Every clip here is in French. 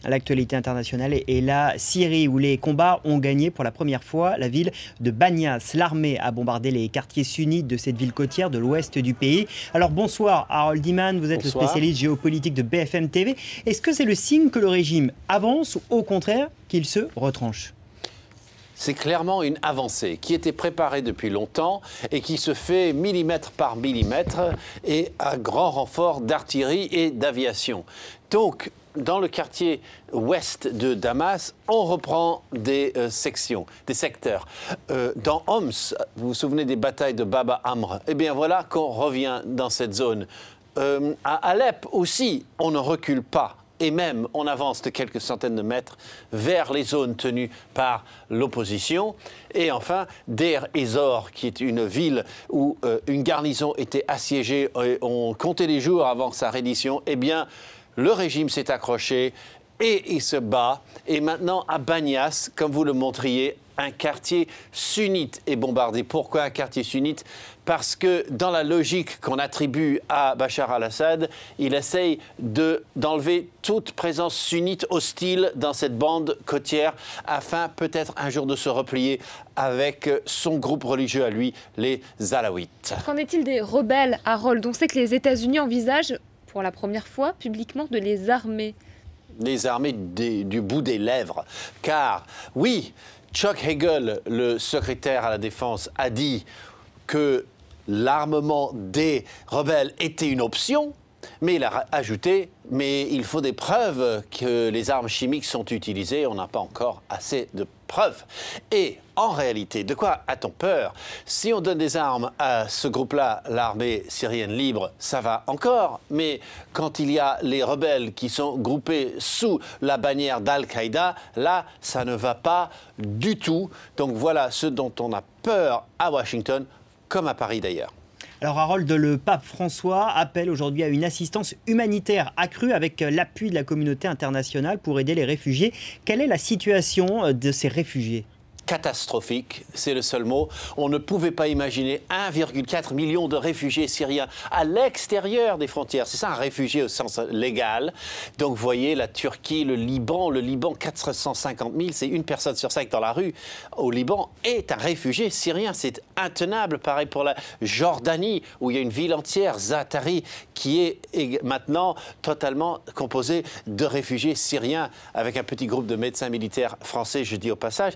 L'actualité internationale est la Syrie où les combats ont gagné pour la première fois la ville de Banias. L'armée a bombardé les quartiers sunnites de cette ville côtière de l'ouest du pays. Alors bonsoir Harold Iman, vous êtes le spécialiste géopolitique de BFM TV. Est-ce que c'est le signe que le régime avance ou au contraire qu'il se retranche ? C'est clairement une avancée qui était préparée depuis longtemps et qui se fait millimètre par millimètre et à grand renfort d'artillerie et d'aviation. Donc, dans le quartier ouest de Damas, on reprend des sections, des secteurs. Dans Homs, vous vous souvenez des batailles de Baba Amr? Eh bien voilà qu'on revient dans cette zone. À Alep aussi, on ne recule pas. Et même, on avance de quelques centaines de mètres vers les zones tenues par l'opposition. Et enfin, Deir ez-Zor, qui est une ville où une garnison était assiégée, et on comptait les jours avant sa reddition. Eh bien, le régime s'est accroché et il se bat. Et maintenant, à Banias, comme vous le montriez, un quartier sunnite est bombardé. Pourquoi un quartier sunnite? Parce que dans la logique qu'on attribue à Bachar al-Assad, il essaye d'enlever toute présence sunnite hostile dans cette bande côtière afin peut-être un jour de se replier avec son groupe religieux à lui, les Alaouites. Qu'en est-il des rebelles, Harold? On sait que les États-Unis envisagent pour la première fois publiquement de les armer. Les armer du bout des lèvres. Car, oui, Chuck Hagel, le secrétaire à la Défense, a dit que l'armement des rebelles était une option, mais il a ajouté « mais il faut des preuves que les armes chimiques sont utilisées, on n'a pas encore assez de preuves ». Et en réalité, de quoi a-t-on peur? Si on donne des armes à ce groupe-là, l'armée syrienne libre, ça va encore. Mais quand il y a les rebelles qui sont groupés sous la bannière d'Al-Qaïda, là, ça ne va pas du tout. Donc voilà ce dont on a peur à Washington, comme à Paris d'ailleurs. Alors Harold, le pape François appelle aujourd'hui à une assistance humanitaire accrue avec l'appui de la communauté internationale pour aider les réfugiés. Quelle est la situation de ces réfugiés ? Catastrophique, c'est le seul mot. On ne pouvait pas imaginer 1,4 million de réfugiés syriens à l'extérieur des frontières. C'est ça, un réfugié au sens légal. Donc, vous voyez, la Turquie, le Liban 450 000, c'est une personne sur 5 dans la rue au Liban est un réfugié syrien. C'est intenable. Pareil pour la Jordanie, où il y a une ville entière, Zaatari, qui est maintenant totalement composée de réfugiés syriens, avec un petit groupe de médecins militaires français, je dis au passage.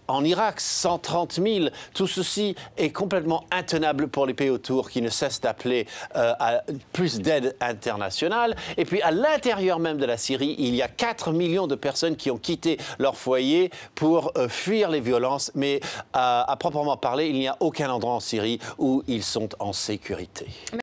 En Irak, 130 000. Tout ceci est complètement intenable pour les pays autour qui ne cessent d'appeler à plus d'aide internationale. Et puis, à l'intérieur même de la Syrie, il y a 4 millions de personnes qui ont quitté leur foyer pour fuir les violences. Mais à proprement parler, il n'y a aucun endroit en Syrie où ils sont en sécurité.